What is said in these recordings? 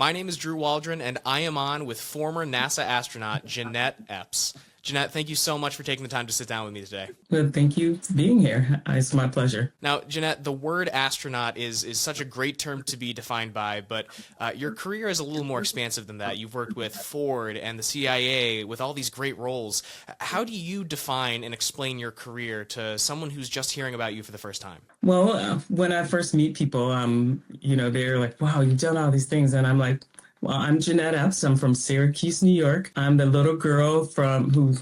My name is Drew Waldron, and I am on with former NASA astronaut Jeanette Epps. Jeanette, thank you so much for taking the time to sit down with me today. Well, thank you for being here. It's my pleasure. Now, Jeanette, the word astronaut is such a great term to be defined by, but your career is a little more expansive than that. You've worked with Ford and the CIA with all these great roles. How do you define and explain your career to someone who's just hearing about you for the first time? Well, when I first meet people, they're like, wow, you've done all these things. And I'm like, well, I'm Jeanette Epps. I'm from Syracuse, New York. I'm the little girl who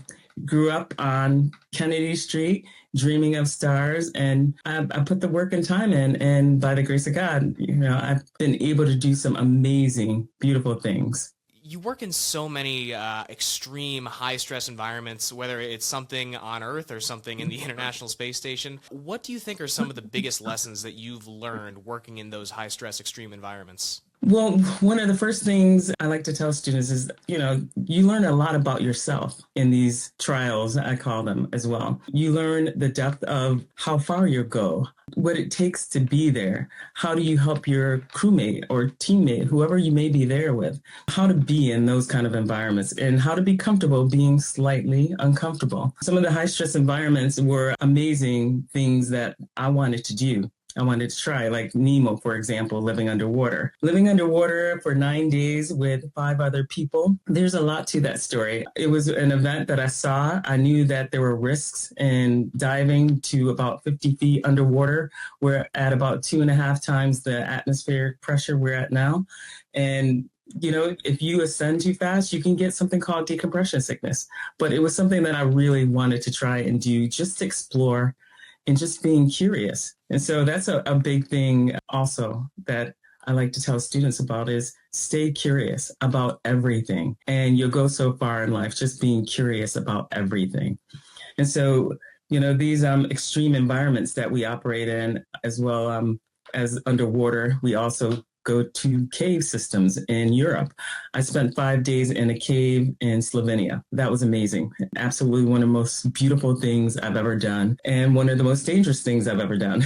grew up on Kennedy Street, dreaming of stars. And I put the work and time in. And by the grace of God, I've been able to do some amazing, beautiful things. You work in so many extreme high-stress environments, whether it's something on Earth or something in the International Space Station. What do you think are some of the biggest lessons that you've learned working in those high-stress extreme environments? Well, one of the first things I like to tell students is, you learn a lot about yourself in these trials, I call them as well. You learn the depth of how far you go, what it takes to be there. How do you help your crewmate or teammate, whoever you may be there with, how to be in those kind of environments and how to be comfortable being slightly uncomfortable. Some of the high stress environments were amazing things that I wanted to do. I wanted to try, like Nemo, for example, living underwater. Living underwater for 9 days with 5 other people. There's a lot to that story. It was an event that I saw. I knew that there were risks in diving to about 50 feet underwater. We're at about 2.5 times the atmospheric pressure we're at now. And if you ascend too fast, you can get something called decompression sickness. But it was something that I really wanted to try and do, just to explore and just being curious. And so that's a big thing also that I like to tell students about is stay curious about everything. And you'll go so far in life just being curious about everything. And so, these extreme environments that we operate in as well as underwater, we also go to cave systems in Europe. I spent 5 days in a cave in Slovenia. That was amazing. Absolutely one of the most beautiful things I've ever done and one of the most dangerous things I've ever done.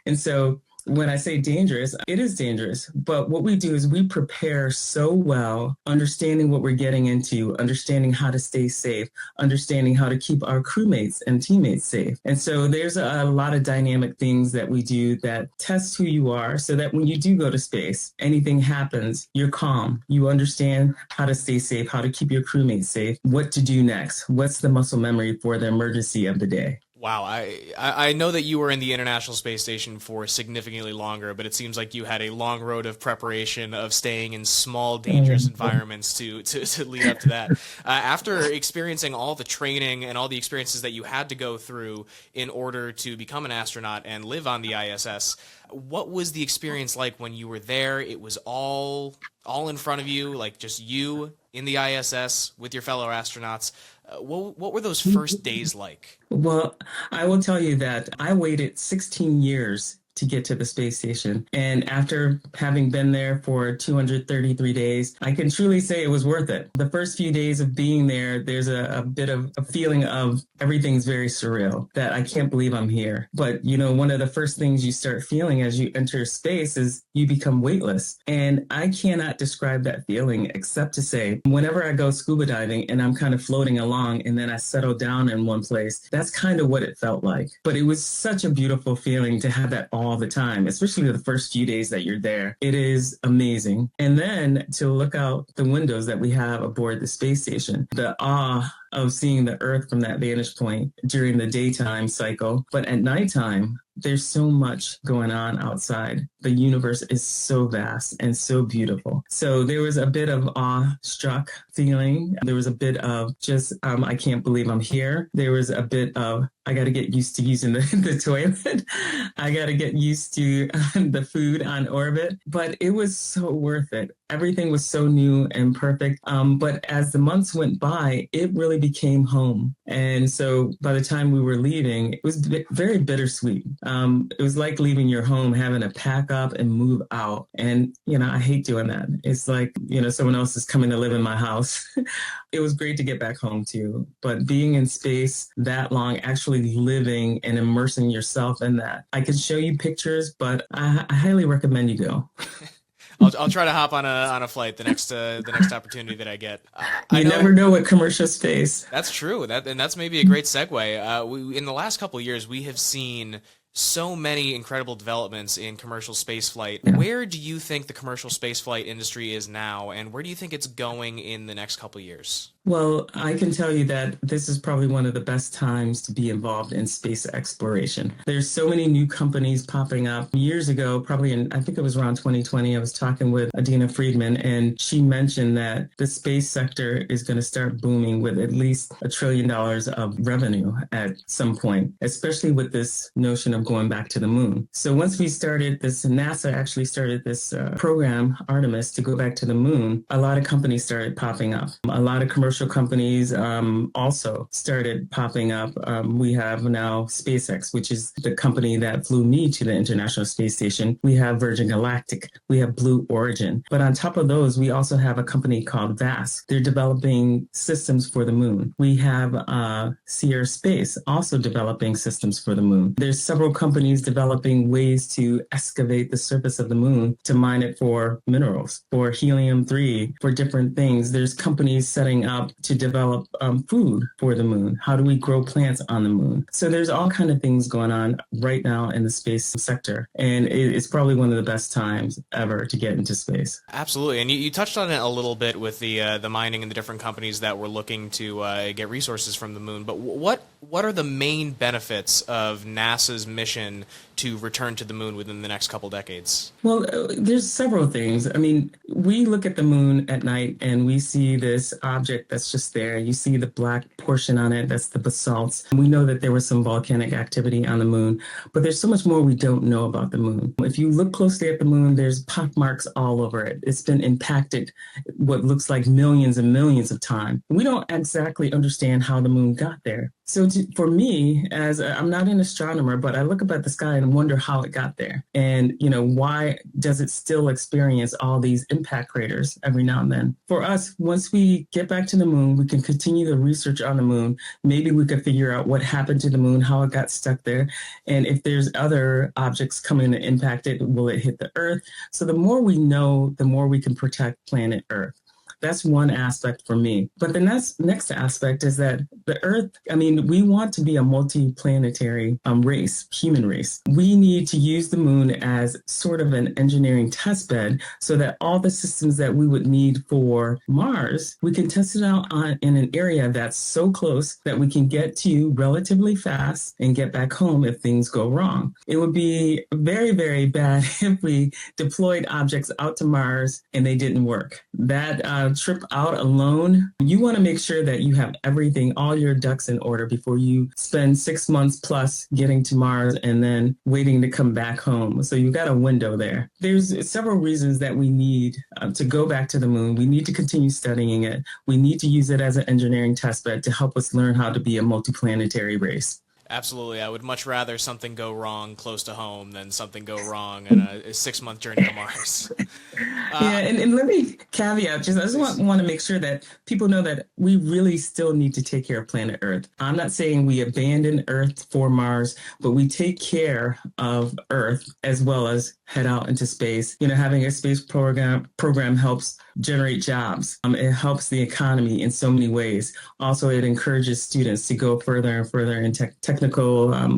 And so when I say dangerous, it is dangerous. But what we do is we prepare so well, understanding what we're getting into, understanding how to stay safe, understanding how to keep our crewmates and teammates safe. And so there's a lot of dynamic things that we do that test who you are so that when you do go to space, anything happens, you're calm. You understand how to stay safe, how to keep your crewmates safe, what to do next, what's the muscle memory for the emergency of the day. Wow, I know that you were in the International Space Station for significantly longer, but it seems like you had a long road of preparation of staying in small, dangerous environments to lead up to that. After experiencing all the training and all the experiences that you had to go through in order to become an astronaut and live on the ISS, what was the experience like when you were there? It was all in front of you, like just you in the ISS with your fellow astronauts. What were those first days like? Well, I will tell you that I waited 16 years to get to the space station. And after having been there for 233 days, I can truly say it was worth it. The first few days of being there, there's a bit of a feeling of everything's very surreal, that I can't believe I'm here. But, one of the first things you start feeling as you enter space is you become weightless. And I cannot describe that feeling except to say, whenever I go scuba diving and I'm kind of floating along and then I settle down in one place, that's kind of what it felt like. But it was such a beautiful feeling to have that all the time, especially the first few days that you're there. It is amazing. And then to look out the windows that we have aboard the space station, the awe of seeing the Earth from that vantage point during the daytime cycle. But at nighttime, there's so much going on outside. The universe is so vast and so beautiful. So there was a bit of awe-struck feeling. There was a bit of just, I can't believe I'm here. There was a bit of, I got to get used to using the toilet. I got to get used to the food on orbit. But it was so worth it. Everything was so new and perfect. But as the months went by, it really became home. And so by the time we were leaving, it was very bittersweet. It was like leaving your home, having to pack up and move out. And, I hate doing that. It's like, someone else is coming to live in my house. It was great to get back home too. But being in space that long, actually living and immersing yourself in that, I could show you pictures, but I highly recommend you go. I'll try to hop on a flight the next opportunity that I get. I You know never know with commercial space. that's true. That's maybe a great segue. In the last couple of years, we have seen so many incredible developments in commercial spaceflight. Yeah. Where do you think the commercial spaceflight industry is now, and where do you think it's going in the next couple of years? Well, I can tell you that this is probably one of the best times to be involved in space exploration. There's so many new companies popping up. Years ago, probably I think it was around 2020, I was talking with Adina Friedman, and she mentioned that the space sector is going to start booming with at least $1 trillion of revenue at some point, especially with this notion of going back to the moon. So once we started this, NASA actually started this program, Artemis, to go back to the moon, a lot of companies started popping up. A lot of commercial companies also started popping up. We have now SpaceX, which is the company that flew me to the International Space Station. We have Virgin Galactic. We have Blue Origin. But on top of those, we also have a company called VAST. They're developing systems for the moon. We have Sierra Space also developing systems for the moon. There's several companies developing ways to excavate the surface of the moon to mine it for minerals, for helium-3, for different things. There's companies setting up to develop food for the moon. How do we grow plants on the moon? So there's all kind of things going on right now in the space sector, and it's probably one of the best times ever to get into space. Absolutely, and you touched on it a little bit with the mining and the different companies that were looking to get resources from the moon. But what are the main benefits of NASA's mission to return to the moon within the next couple decades? Well, there's several things. I mean, we look at the moon at night and we see this object that's just there. You see the black portion on it, that's the basalts. We know that there was some volcanic activity on the moon, but there's so much more we don't know about the moon. If you look closely at the moon, there's pock marks all over it. It's been impacted what looks like millions and millions of times. We don't exactly understand how the moon got there. So for me, I'm not an astronomer, but I look up at the sky and wonder how it got there. And, why does it still experience all these impact craters every now and then? For us, once we get back to the moon, we can continue the research on the moon. Maybe we could figure out what happened to the moon, how it got stuck there. And if there's other objects coming to impact it, will it hit the Earth? So the more we know, the more we can protect planet Earth. That's one aspect for me. But the next aspect is that the Earth, we want to be a multi-planetary race, human race. We need to use the moon as sort of an engineering test bed so that all the systems that we would need for Mars, we can test it out in an area that's so close that we can get to relatively fast and get back home if things go wrong. It would be very, very bad if we deployed objects out to Mars and they didn't work. That trip out alone, you want to make sure that you have everything, all your ducks in order before you spend 6 months plus getting to Mars and then waiting to come back home. So you've got a window there. There's several reasons that we need to go back to the moon. We need to continue studying it. We need to use it as an engineering test bed to help us learn how to be a multiplanetary race. Absolutely. I would much rather something go wrong close to home than something go wrong in a 6-month journey to Mars. And let me caveat, I just want to make sure that people know that we really still need to take care of planet Earth. I'm not saying we abandon Earth for Mars, but we take care of Earth as well as head out into space. Having a space program helps generate jobs. It helps the economy in so many ways. Also, it encourages students to go further and further in technical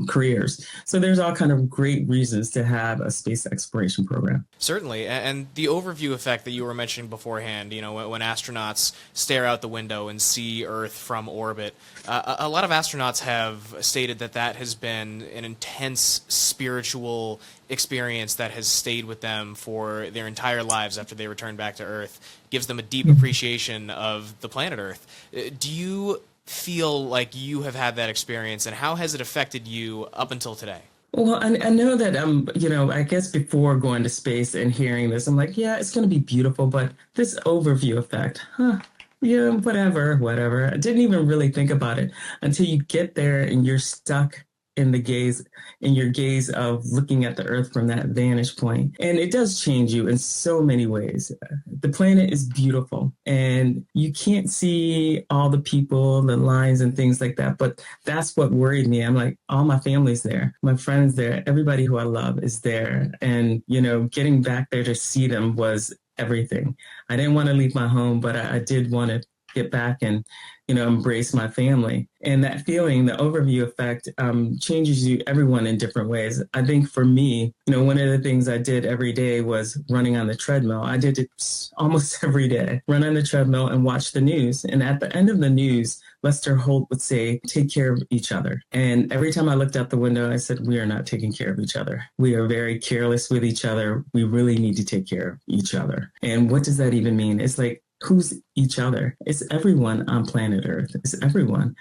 careers. So there's all kind of great reasons to have a space exploration program. Certainly. And the overview effect that you were mentioning beforehand, when astronauts stare out the window and see Earth from orbit, a lot of astronauts have stated that has been an intense spiritual experience that has stayed with them for their entire lives after they return back to Earth, gives them a deep appreciation of the planet Earth. Do you feel like you have had that experience, and how has it affected you up until today? Well, I know that, I guess before going to space and hearing this, I'm like, yeah, it's going to be beautiful, but this overview effect, whatever. I didn't even really think about it until you get there and you're stuck in your gaze of looking at the earth from that vantage point. And it does change you in so many ways. The planet is beautiful and you can't see all the people, the lines and things like that. But that's what worried me. I'm like, all my family's there, my friends there, everybody who I love is there. And, getting back there to see them was everything. I didn't want to leave my home, but I did want to get back and embrace my family. And that feeling, the overview effect, changes everyone in different ways. I think for me, one of the things I did every day was running on the treadmill. I did it almost every day, run on the treadmill and watch the news. And at the end of the news, Lester Holt would say, take care of each other. And every time I looked out the window, I said, we are not taking care of each other. We are very careless with each other. We really need to take care of each other. And what does that even mean? It's like, who's each other? It's everyone on planet Earth. It's everyone.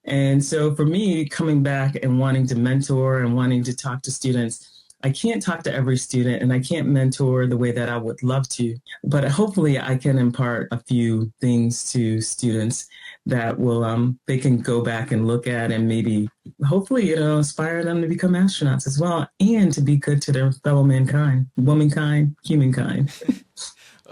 And so for me, coming back and wanting to mentor and wanting to talk to students, I can't talk to every student and I can't mentor the way that I would love to, but hopefully I can impart a few things to students that will, they can go back and look at and maybe hopefully it'll inspire them to become astronauts as well and to be good to their fellow mankind, womankind, humankind.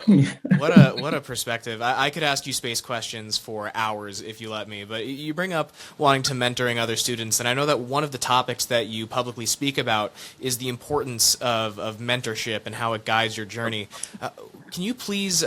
Yeah. What a perspective. I could ask you space questions for hours if you let me, but you bring up wanting to mentoring other students, and I know that one of the topics that you publicly speak about is the importance of mentorship and how it guides your journey. Can you please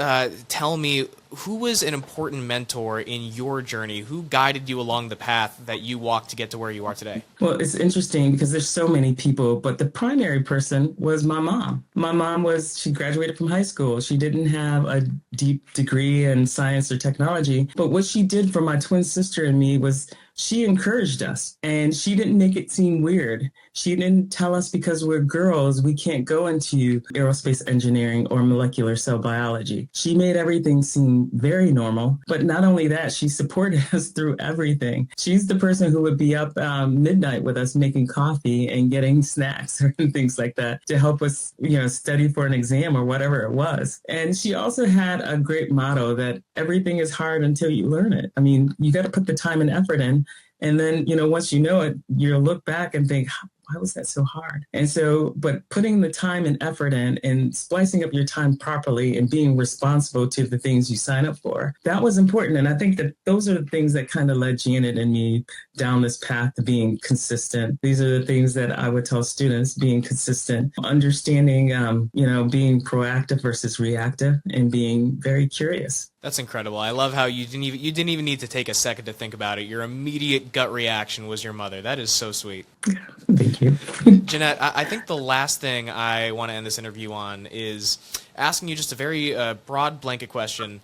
tell me who was an important mentor in your journey? Who guided you along the path that you walked to get to where you are today? Well, it's interesting because there's so many people, but the primary person was my mom. My mom she graduated from high school. She didn't have a deep degree in science or technology, but what she did for my twin sister and me was she encouraged us and she didn't make it seem weird. She didn't tell us because we're girls, we can't go into aerospace engineering or molecular cell biology. She made everything seem very normal. But not only that, she supported us through everything. She's the person who would be up midnight with us making coffee and getting snacks and things like that to help us, study for an exam or whatever it was. And she also had a great motto that everything is hard until you learn it. I mean, you got to put the time and effort in. And then, once you know it, you'll look back and think, why was that so hard? And so, but putting the time and effort in and splicing up your time properly and being responsible to the things you sign up for, that was important. And I think that those are the things that kind of led Janet and me down this path to being consistent. These are the things that I would tell students: being consistent, understanding, being proactive versus reactive, and being very curious. That's incredible. I love how you didn't even need to take a second to think about it. Your immediate gut reaction was your mother. That is so sweet. Thank you. Jeanette, I think the last thing I want to end this interview on is asking you just a very broad blanket question.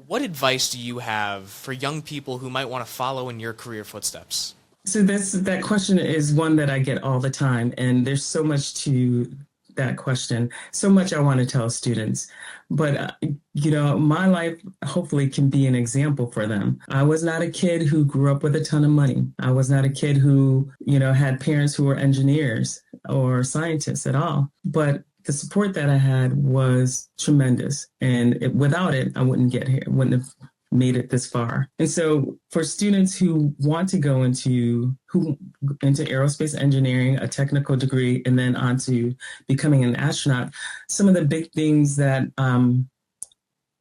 What advice do you have for young people who might want to follow in your career footsteps? So that question is one that I get all the time, and there's so much to that question, so much I want to tell students. But, my life hopefully can be an example for them. I was not a kid who grew up with a ton of money. I was not a kid who, had parents who were engineers or scientists at all. But the support that I had was tremendous. And without it, I wouldn't get here, wouldn't have made it this far. And so for students who want to go into aerospace engineering, a technical degree, and then onto becoming an astronaut, some of the big things that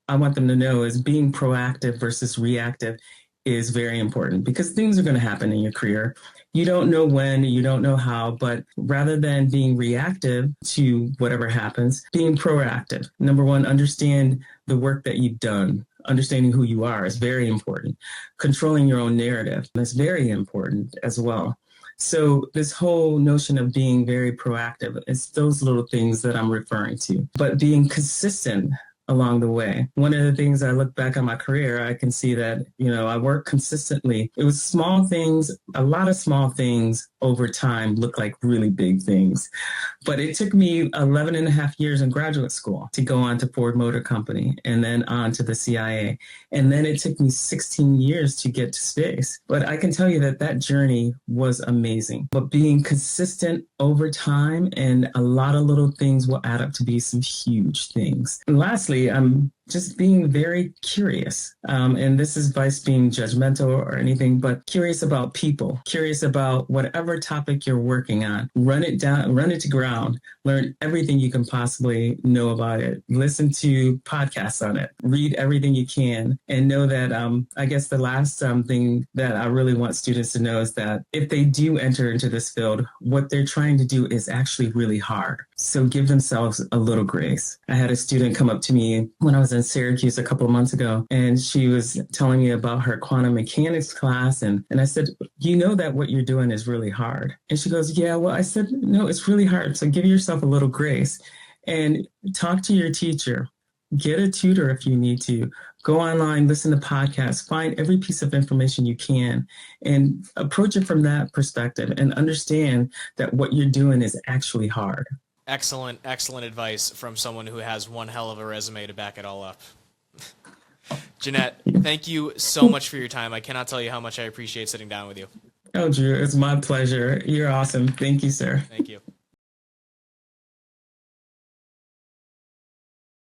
I want them to know is being proactive versus reactive is very important, because things are going to happen in your career. You don't know when, you don't know how, but rather than being reactive to whatever happens, being proactive. Number one, understand the work that you've done. Understanding who you are is very important. Controlling your own narrative is very important as well. So this whole notion of being very proactive is those little things that I'm referring to, but being consistent along the way. One of the things I look back on my career, I can see that, I work consistently. It was small things, a lot of small things over time look like really big things. But it took me 11 and a half years in graduate school to go on to Ford Motor Company and then on to the CIA. And then it took me 16 years to get to space. But I can tell you that journey was amazing. But being consistent over time, and a lot of little things will add up to be some huge things. And lastly, I'm just being very curious. And this is vice being judgmental or anything, but curious about people, curious about whatever topic you're working on. Run it down, run it to ground, learn everything you can possibly know about it. Listen to podcasts on it, read everything you can, and know that I guess the last thing that I really want students to know is that if they do enter into this field, what they're trying to do is actually really hard. So give themselves a little grace. I had a student come up to me when I was in Syracuse a couple of months ago, and she was telling me about her quantum mechanics class. And I said, you know that what you're doing is really hard. And she goes, yeah, well, I said, no, it's really hard. So give yourself a little grace and talk to your teacher. Get a tutor if you need to. Go online, listen to podcasts, find every piece of information you can, and approach it from that perspective and understand that what you're doing is actually hard. Excellent, excellent advice from someone who has one hell of a resume to back it all up. Jeanette, thank you so much for your time. I cannot tell you how much I appreciate sitting down with you. Oh, Drew, it's my pleasure. You're awesome. Thank you, sir. Thank you.